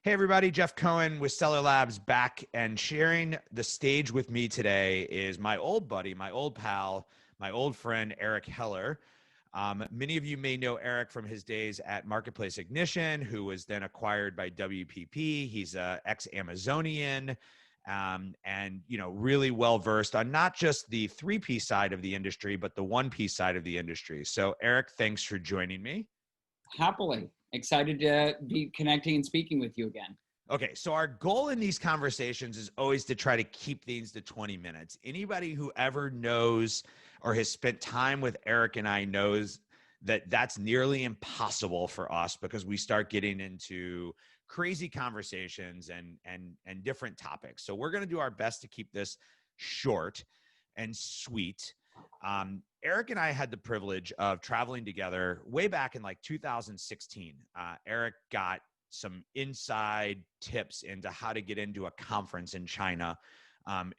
Hey everybody, Jeff Cohen with Stellar Labs back, and sharing the stage with me today is my old buddy, my old pal, my old friend, Eric Heller. Many of you may know Eric from his days at Marketplace Ignition, who was then acquired by WPP. He's a ex-Amazonian, and really well versed on not just the 3P side of the industry, but the 1P side of the industry. So Eric, thanks for joining me. Happily. Excited to be connecting and speaking with you again. Okay, so our goal in these conversations is always to try to keep things to 20 minutes. Anybody who ever knows or has spent time with Eric and I knows that that's nearly impossible for us because we start getting into crazy conversations and different topics. So we're going to do our best to keep this short and sweet. Eric and I had the privilege of traveling together way back in like 2016. Eric got some inside tips into how to get into a conference in China.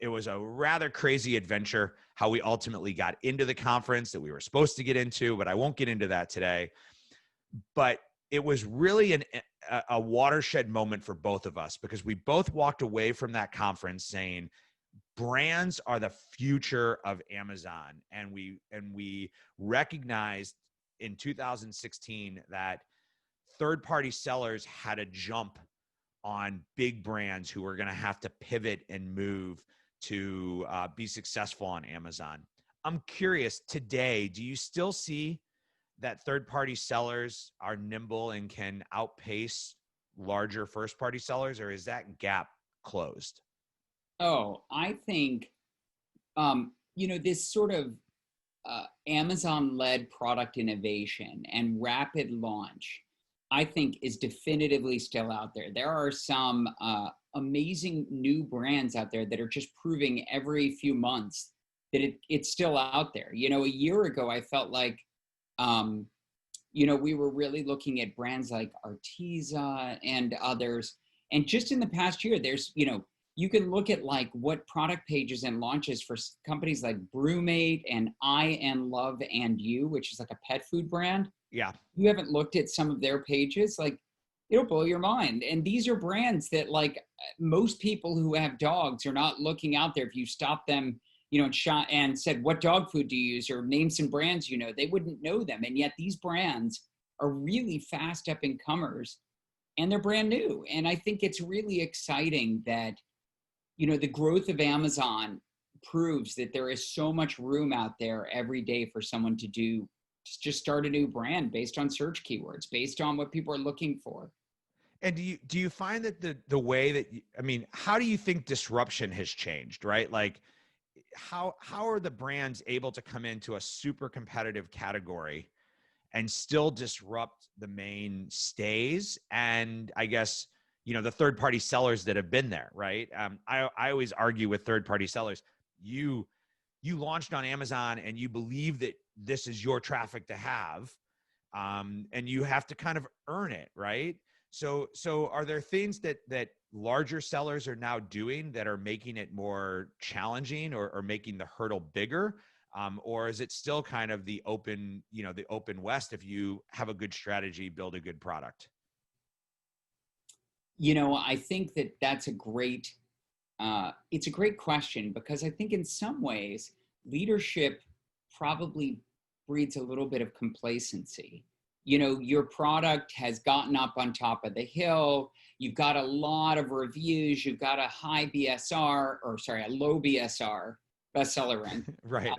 It was a rather crazy adventure how we ultimately got into the conference that we were supposed to get into, but I won't get into that today. But it was really a watershed moment for both of us because we both walked away from that conference saying, brands are the future of Amazon. And we recognized in 2016 that third-party sellers had a jump on big brands who were going to have to pivot and move to be successful on Amazon. I'm curious, today, do you still see that third-party sellers are nimble and can outpace larger first-party sellers, or is that gap closed? Oh, I think, this sort of Amazon-led product innovation and rapid launch, I think is definitively still out there. There are some amazing new brands out there that are just proving every few months that it's still out there. A year ago, I felt like, we were really looking at brands like Arteza and others. And just in the past year, there's, you can look at like what product pages and launches for companies like Brewmate and I Am Love and You, which is like a pet food brand. Yeah. You haven't looked at some of their pages, like it'll blow your mind. And these are brands that like most people who have dogs are not looking out there. If you stop them, and shot and said, what dog food do you use, or name some brands, they wouldn't know them. And yet these brands are really fast up and comers and they're brand new. And I think it's really exciting that the growth of Amazon proves that there is so much room out there every day for someone to just start a new brand based on search keywords, based on what people are looking for. And do you find that the way that, how do you think disruption has changed, right? Like how are the brands able to come into a super competitive category and still disrupt the mainstays? And I guess, the third-party sellers that have been there, right? I always argue with third-party sellers. You launched on Amazon and you believe that this is your traffic to have, and you have to kind of earn it, right? So are there things that larger sellers are now doing that are making it more challenging or making the hurdle bigger? Or is it still kind of the open West? If you have a good strategy, build a good product. I think that's it's a great question, because I think in some ways leadership probably breeds a little bit of complacency. Your product has gotten up on top of the hill. You've got a lot of reviews. You've got a high BSR, a low BSR, bestseller rank. Right.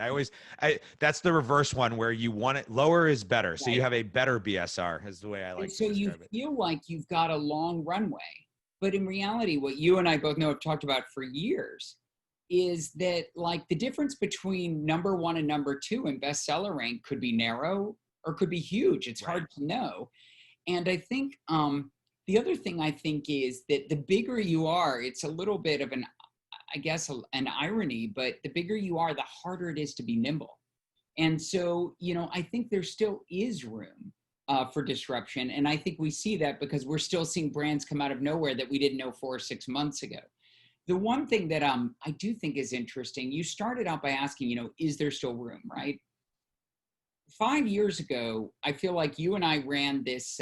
That's the reverse one where you want it lower is better. Right. So you have a better BSR is the way I like to describe it. So you feel like you've got a long runway, but in reality, what you and I both know have talked about for years is that like the difference between number one and number two in bestseller rank could be narrow or could be huge. It's hard to know. And I think the other thing I think is that the bigger you are, it's a little bit of an irony, but the bigger you are, the harder it is to be nimble. And so, I think there still is room for disruption. And I think we see that because we're still seeing brands come out of nowhere that we didn't know 4 or 6 months ago. The one thing that I do think is interesting, you started out by asking, is there still room, right? 5 years ago, I feel like you and I ran this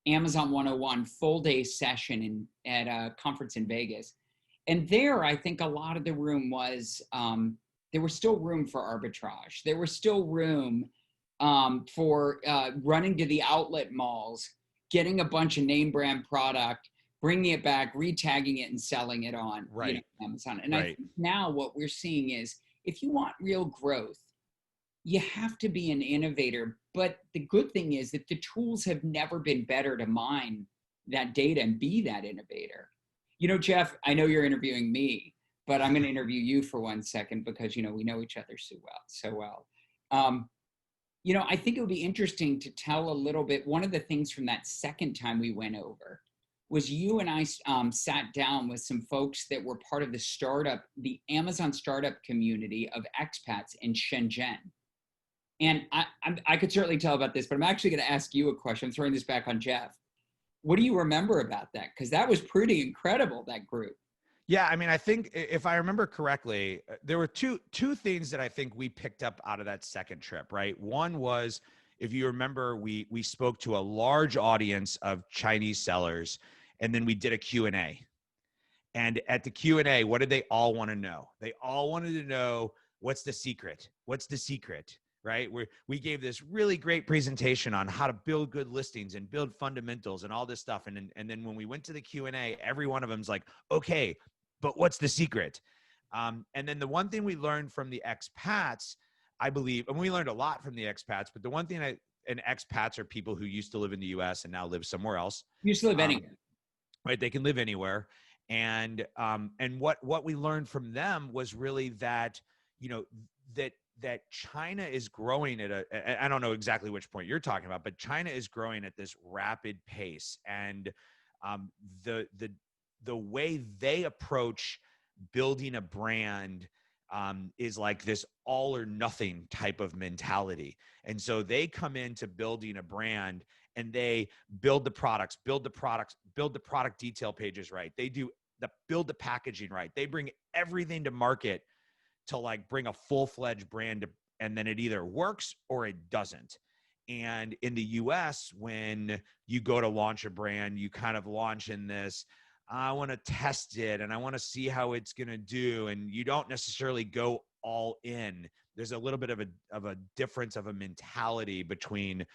Amazon 101 full day session at a conference in Vegas. And there, I think a lot of the room was, there was still room for arbitrage. There was still room for running to the outlet malls, getting a bunch of name brand product, bringing it back, retagging it and selling it on Amazon. And I think now what we're seeing is if you want real growth, you have to be an innovator. But the good thing is that the tools have never been better to mine that data and be that innovator. Jeff, I know you're interviewing me, but I'm going to interview you for 1 second because, we know each other so well. I think it would be interesting to tell a little bit. One of the things from that second time we went over was you and I sat down with some folks that were part of the Amazon startup community of expats in Shenzhen. And I could certainly tell about this, but I'm actually going to ask you a question. I'm throwing this back on Jeff. What do you remember about that? Because that was pretty incredible, that group. Yeah, I mean, I think if I remember correctly, there were two things that I think we picked up out of that second trip, right? One was, if you remember, we spoke to a large audience of Chinese sellers, and then we did a Q&A. And at the Q&A, what did they all want to know? They all wanted to know, what's the secret? What's the secret? Right? We gave this really great presentation on how to build good listings and build fundamentals and all this stuff. And then when we went to the Q&A, every one of them's like, okay, but what's the secret? And then the one thing we learned from the expats, I believe, and we learned a lot from the expats, but the one thing and expats are people who used to live in the US and now live somewhere else. Used to live anywhere. Right? They can live anywhere. And what we learned from them was really that, that China is growing at I don't know exactly which point you're talking about, but China is growing at this rapid pace. And the way they approach building a brand is like this all or nothing type of mentality. And so they come into building a brand and they build the product detail pages right. They build the packaging right. They bring everything to market to like bring a full-fledged brand, and then it either works or it doesn't. And in the US, when you go to launch a brand, you kind of launch in this, I want to test it and I want to see how it's going to do. And you don't necessarily go all in. There's a little bit of a difference of a mentality between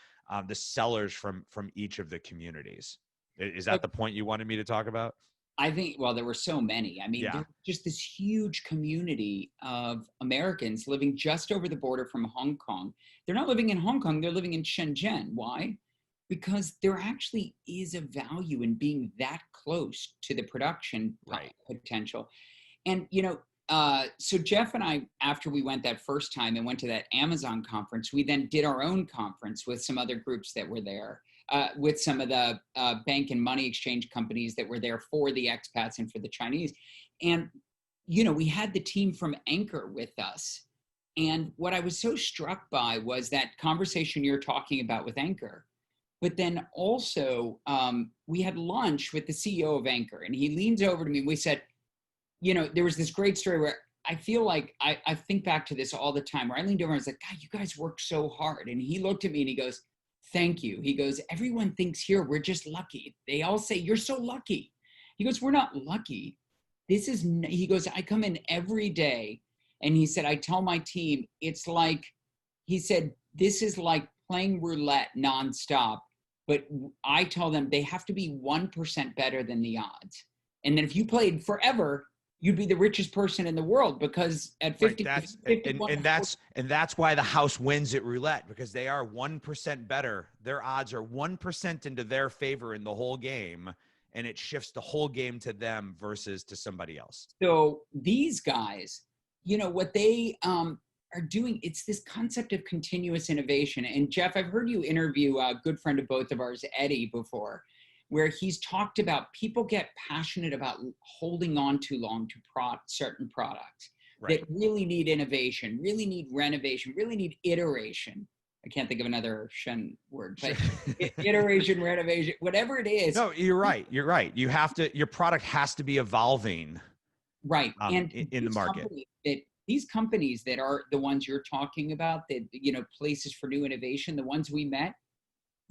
the sellers from each of the communities. Is that the point you wanted me to talk about? I think, well, there were so many. I mean, there's just this huge community of Americans living just over the border from Hong Kong. They're not living in Hong Kong, they're living in Shenzhen. Why? Because there actually is a value in being that close to the production potential. And, so Jeff and I, after we went that first time and went to that Amazon conference, we then did our own conference with some other groups that were there. With some of the bank and money exchange companies that were there for the expats and for the Chinese. And, we had the team from Anchor with us. And what I was so struck by was that conversation you're talking about with Anchor. But then also, we had lunch with the CEO of Anchor, and he leans over to me and we said, there was this great story where I feel like I think back to this all the time, where I leaned over and I was like, God, you guys work so hard. And he looked at me and he goes, thank you. He goes, everyone thinks here we're just lucky. They all say, you're so lucky. He goes, we're not lucky. He goes, I come in every day. And he said, I tell my team, it's like, he said, this is like playing roulette nonstop. But I tell them they have to be 1% better than the odds. And then if you played forever, you'd be the richest person in the world, because at 50, and that's why the house wins at roulette, because they are 1% better. Their odds are 1% into their favor in the whole game, and it shifts the whole game to them versus to somebody else. So these guys, what they are doing, it's this concept of continuous innovation. And Jeff, I've heard you interview a good friend of both of ours, Eddie, before, where he's talked about people get passionate about holding on too long to certain products that really need innovation, really need renovation, really need iteration. I can't think of another Shen word, but iteration, renovation, whatever it is. No, you're right. You're right. Your product has to be evolving. Right. And in the market. These companies that are the ones you're talking about, that, places for new innovation, the ones we met,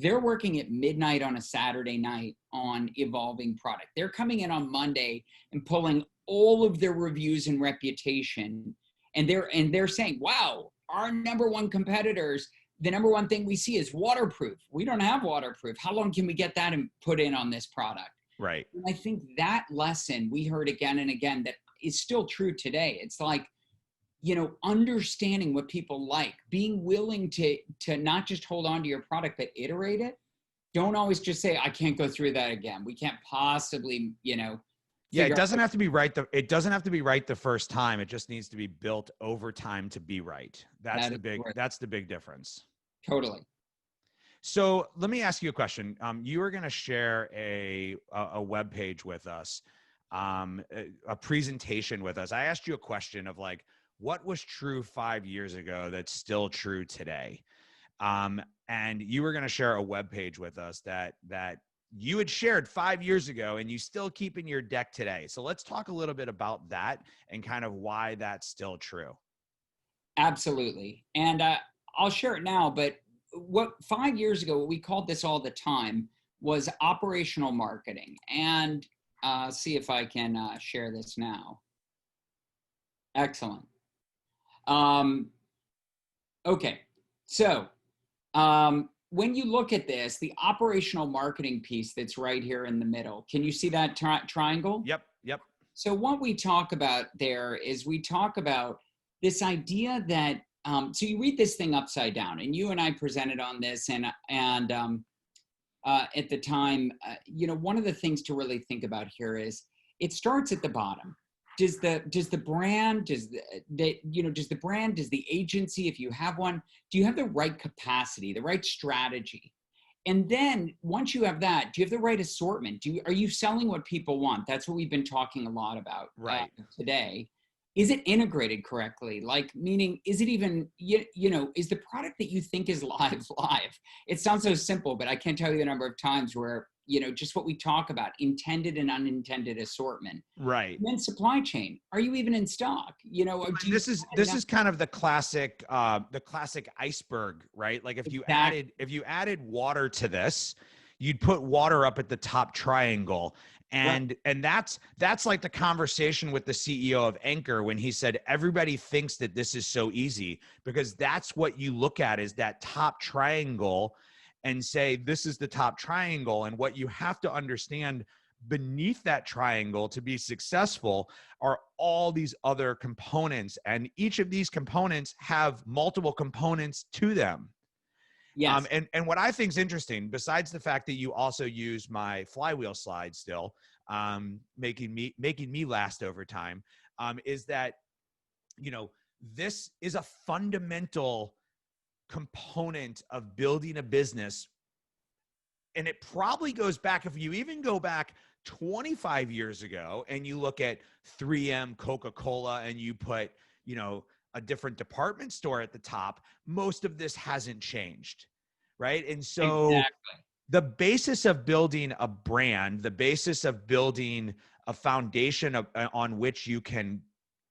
they're working at midnight on a Saturday night on evolving product. They're coming in on Monday and pulling all of their reviews and reputation. And they're saying, wow, our number one competitors, the number one thing we see is waterproof. We don't have waterproof. How long can we get that and put in on this product? Right. And I think that lesson we heard again and again that is still true today. It's like, understanding what people like, being willing to not just hold on to your product, but iterate it. Don't always just say, I can't go through that again. We can't possibly, Yeah, it doesn't have to be right. It doesn't have to be right the first time. It just needs to be built over time to be right. That's the big difference. Totally. So let me ask you a question. You were going to share a web page with us, a presentation with us. I asked you a question of like, what was true 5 years ago that's still true today? And you were going to share a web page with us that you had shared 5 years ago and you still keep in your deck today. So let's talk a little bit about that and kind of why that's still true. Absolutely. And I'll share it now, but 5 years ago, what we called this all the time was operational marketing. And see if I can share this now. Excellent. Okay. So when you look at this, the operational marketing piece that's right here in the middle, can you see that triangle? Yep. So what we talk about there is we talk about this idea that, so you read this thing upside down, and you and I presented on this, and at the time, one of the things to really think about here is it starts at the bottom. Does the brand, does the agency, if you have one, do you have the right capacity, the right strategy? And then once you have that, do you have the right assortment? Are you selling what people want? That's what we've been talking a lot about today. Is it integrated correctly? Like, meaning, is it even, is the product that you think is live? It sounds so simple, but I can't tell you the number of times where, just what we talk about, intended and unintended assortment. Right. And then supply chain. Are you even in stock? This is kind of the classic iceberg, right? Like if you added water to this, you'd put water up at the top triangle. And that's like the conversation with the CEO of Anchor when he said, everybody thinks that this is so easy, because that's what you look at is that top triangle and say, this is the top triangle. And what you have to understand beneath that triangle to be successful are all these other components. And each of these components have multiple components to them. Yes. And what I think is interesting, besides the fact that you also use my flywheel slide still, making me last over time, is that, this is a fundamental component of building a business. And it probably goes back, if you even go back 25 years ago and you look at 3M, Coca-Cola, and you put, a different department store at the top, most of this hasn't changed, right? And so the basis of building a brand, the basis of building a foundation on which you can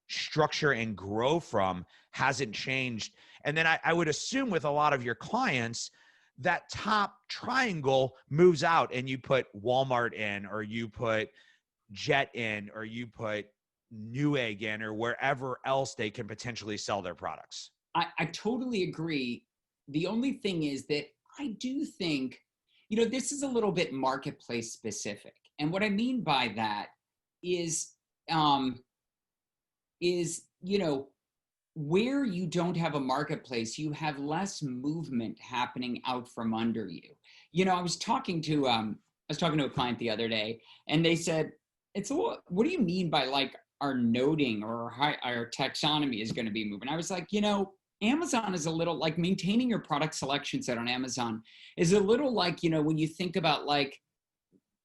structure and grow from hasn't changed. And then I would assume with a lot of your clients, that top triangle moves out and you put Walmart in, or you put Jet in, or you put Newegg in, or wherever else they can potentially sell their products. I totally agree. The only thing is that I do think, this is a little bit marketplace specific. And what I mean by that is where you don't have a marketplace, you have less movement happening out from under you. I was talking to a client the other day, and they said, what do you mean by like our noding or our taxonomy is going to be moving? I was like, Amazon is a little like maintaining your product selection set on Amazon is a little like, when you think about like,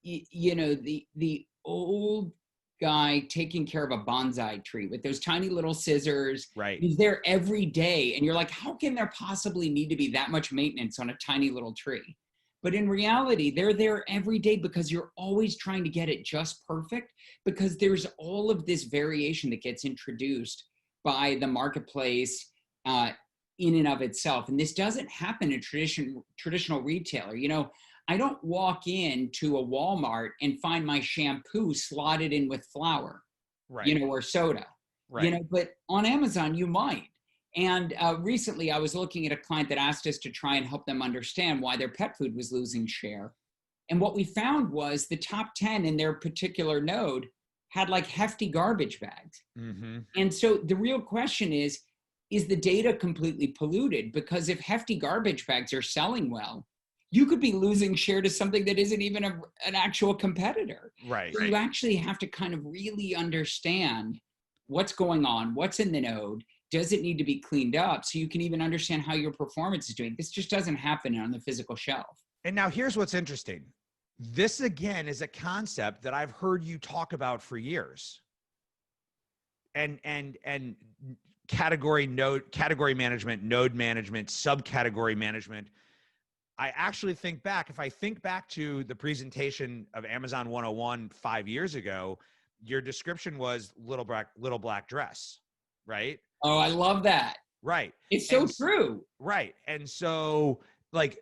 the old guy taking care of a bonsai tree with those tiny little scissors. Right. He's there every day. And you're like, how can there possibly need to be that much maintenance on a tiny little tree? But in reality, they're there every day because you're always trying to get it just perfect, because there's all of this variation that gets introduced by the marketplace, in and of itself. And this doesn't happen in traditional retailer. You know, I don't walk into a Walmart and find my shampoo slotted in with flour, Right. you know, or soda, Right. you know, but on Amazon, you might. And recently I was looking at a client that asked us to try and help them understand why their pet food was losing share. And what we found was the top 10 in their particular node had like hefty garbage bags. Mm-hmm. And so the real question is the data completely polluted? Because if hefty garbage bags are selling well, you could be losing share to something that isn't even an actual competitor. Right. So you actually have to kind of really understand what's going on, what's in the node, does it need to be cleaned up, so you can even understand how your performance is doing. This just doesn't happen on the physical shelf. And now here's what's interesting. This again is a concept that I've heard you talk about for years. And category management, node management, subcategory management. I actually think back, if I think back to the presentation of Amazon 101 5 years ago, your description was little black dress, right? Oh, I love that. Right. It's so true. Right. And so like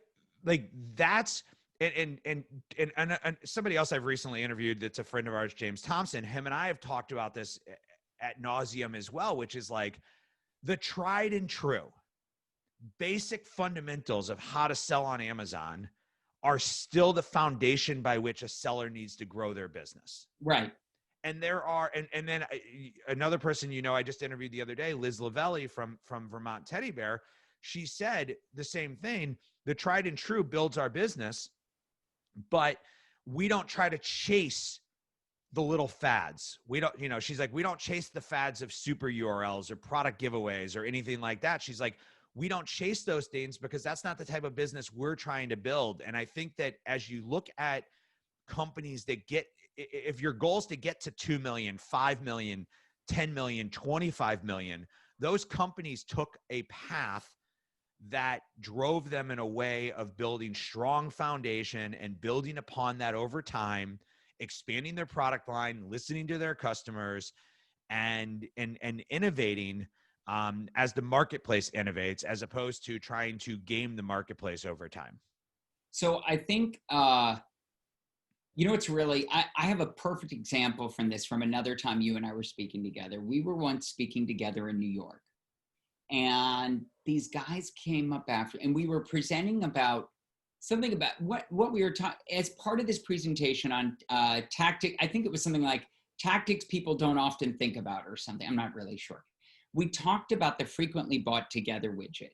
that's, and somebody else I've recently interviewed that's a friend of ours, James Thompson, him and I have talked about this ad nauseum as well, which is like the tried and true basic fundamentals of how to sell on Amazon are still the foundation by which a seller needs to grow their business. Right. And there are, and then another person, you know, I just interviewed the other day, Liz Lavelli from Vermont Teddy Bear. She said the same thing. The tried and true builds our business, but we don't try to chase the little fads. We don't, you know, she's like, we don't chase the fads of super URLs or product giveaways or anything like that. She's like, we don't chase those things because that's not the type of business we're trying to build. And I think that as you look at companies that get, if your goal is to get to 2 million, 5 million, 10 million, 25 million, those companies took a path that drove them in a way of building strong foundation and building upon that over time, expanding their product line, listening to their customers, and innovating as the marketplace innovates, as opposed to trying to game the marketplace over time. So I think, you know, it's really, I have a perfect example from this from another time you and I were speaking together. We were once speaking together in New York, and these guys came up after, and we were presenting about something about what we were talking as part of this presentation on tactic. I think it was something like tactics people don't often think about or something. I'm not really sure. We talked about the frequently bought together widget.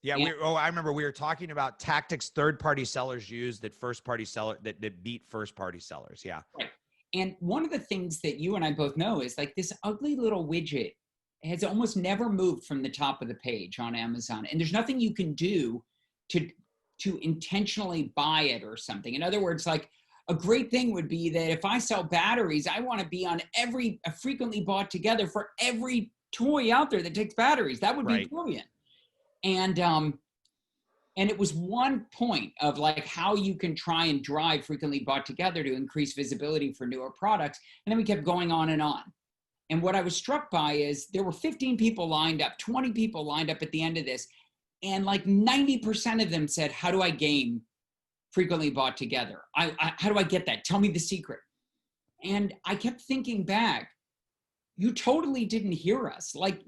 Yeah, I remember we were talking about tactics third-party sellers use that first-party seller that beat first-party sellers. Yeah. Right. And one of the things that you and I both know is like this ugly little widget has almost never moved from the top of the page on Amazon. And there's nothing you can do to intentionally buy it or something. In other words, like a great thing would be that if I sell batteries, I want to be on every frequently bought together for every toy out there that takes batteries. That would be brilliant. And it was one point of like how you can try and drive frequently bought together to increase visibility for newer products. And then we kept going on and on. And what I was struck by is there were 15 people lined up, 20 people lined up at the end of this. And like 90% of them said, how do I game frequently bought together? How do I get that? Tell me the secret. And I kept thinking back, you totally didn't hear us. Like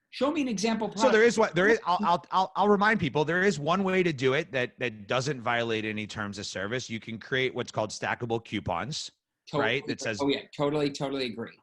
show me an example product. So there is. I'll remind people there is one way to do it that doesn't violate any terms of service. You can create what's called stackable coupons, right? That says, oh yeah, totally agree.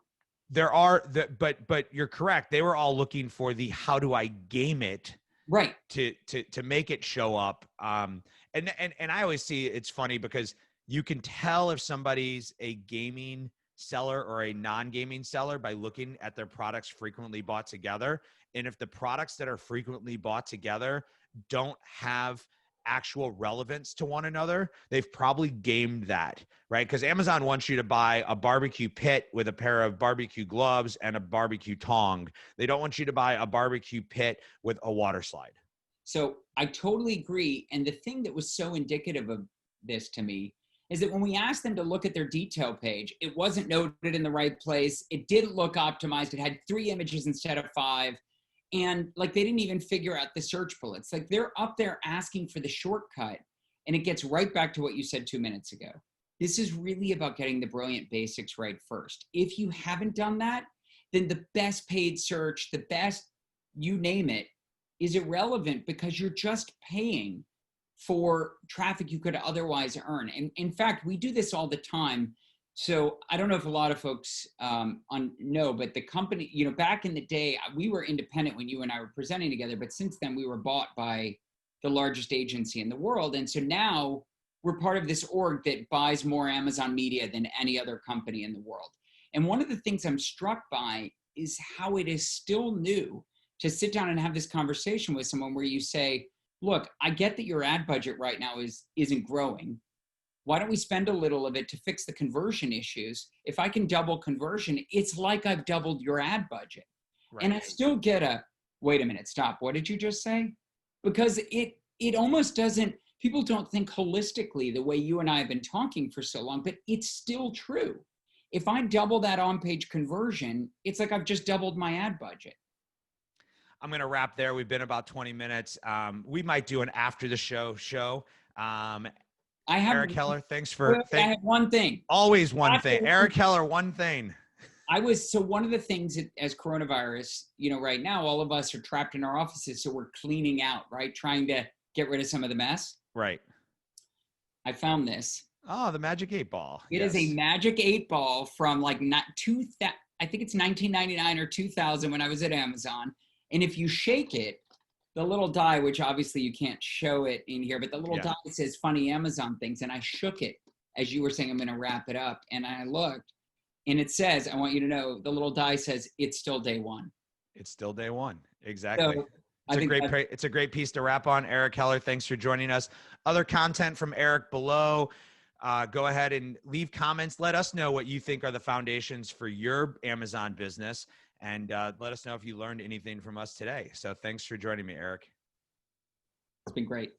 There are but you're correct. They were all looking for the how do I game it, right? To make it show up. And I always see it's funny because you can tell if somebody's a gaming seller or a non-gaming seller by looking at their products frequently bought together. And if the products that are frequently bought together don't have actual relevance to one another, they've probably gamed that, right? Because Amazon wants you to buy a barbecue pit with a pair of barbecue gloves and a barbecue tong. They don't want you to buy a barbecue pit with a water slide. So I totally agree. And the thing that was so indicative of this to me is that when we asked them to look at their detail page, it wasn't noted in the right place. It didn't look optimized. It had 3 images instead of 5. And like, they didn't even figure out the search bullets. Like, they're up there asking for the shortcut, and it gets right back to what you said 2 minutes ago. This is really about getting the brilliant basics right first. If you haven't done that, then the best paid search, the best, you name it, is irrelevant, because you're just paying for traffic you could otherwise earn. And in fact, we do this all the time. So I don't know if a lot of folks know, but the company, you know, back in the day, we were independent when you and I were presenting together, but since then we were bought by the largest agency in the world. And so now we're part of this org that buys more Amazon media than any other company in the world. And one of the things I'm struck by is how it is still new to sit down and have this conversation with someone where you say, look, I get that your ad budget right now isn't growing. Why don't we spend a little of it to fix the conversion issues? If I can double conversion, it's like I've doubled your ad budget. Right. And I still get a, wait a minute, stop. What did you just say? Because it almost doesn't, people don't think holistically the way you and I have been talking for so long, but it's still true. If I double that on-page conversion, it's like I've just doubled my ad budget. I'm going to wrap there. We've been about 20 minutes. We might do an after the show. Eric Heller, thanks for. I have one thing. Always one thing. Eric Heller, one thing. So one of the things as coronavirus, you know, right now, all of us are trapped in our offices. So we're cleaning out, right? Trying to get rid of some of the mess. Right. I found this. Oh, the Magic 8 Ball. It is a Magic 8 Ball from like I think it's 1999 or 2000 when I was at Amazon. And if you shake it, the little die, which obviously you can't show it in here, but the little die says funny Amazon things. And I shook it as you were saying, I'm going to wrap it up. And I looked and it says, I want you to know, the little die says, it's still day one. It's still day one. Exactly. So, it's a great piece to wrap on. Eric Heller, thanks for joining us. Other content from Eric below. Go ahead and leave comments. Let us know what you think are the foundations for your Amazon business. And let us know if you learned anything from us today. So thanks for joining me, Eric. It's been great.